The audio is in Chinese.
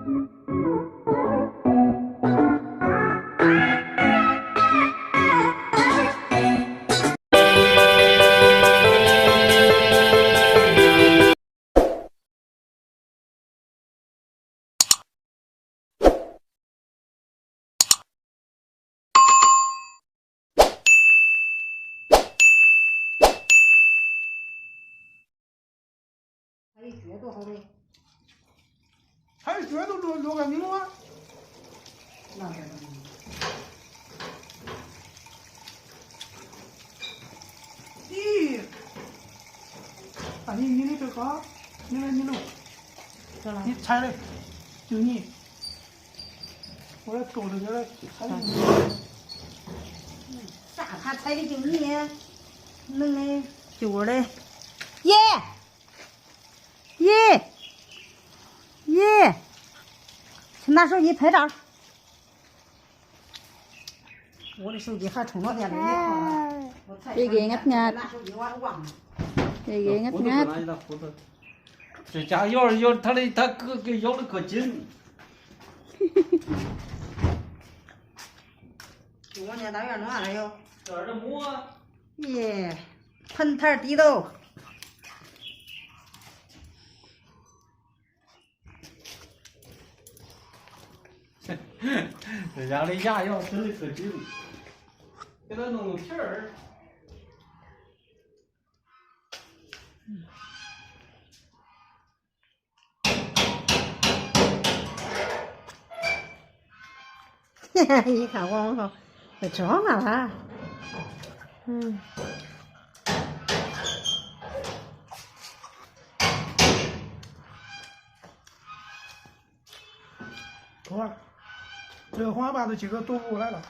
还有脚多好嘞，还有脚都落干净了吗？那个。咦，大你的这个，你弄，你拆的，就你，我来做这个拆的。啥他拆的就你，弄的就我的，耶耶耶，拿手机拍照。我的手机还充了电呢，你看，我才这个拿手机我忘了。这个这家咬他可咬的可紧。就往家大院弄啥了哟？这儿的馍。耶，盆台地豆。这家的牙咬真的可紧，给它弄个皮儿。一看我靠，会装了啦。嗯。够了，这个黄花把子几个都过来了。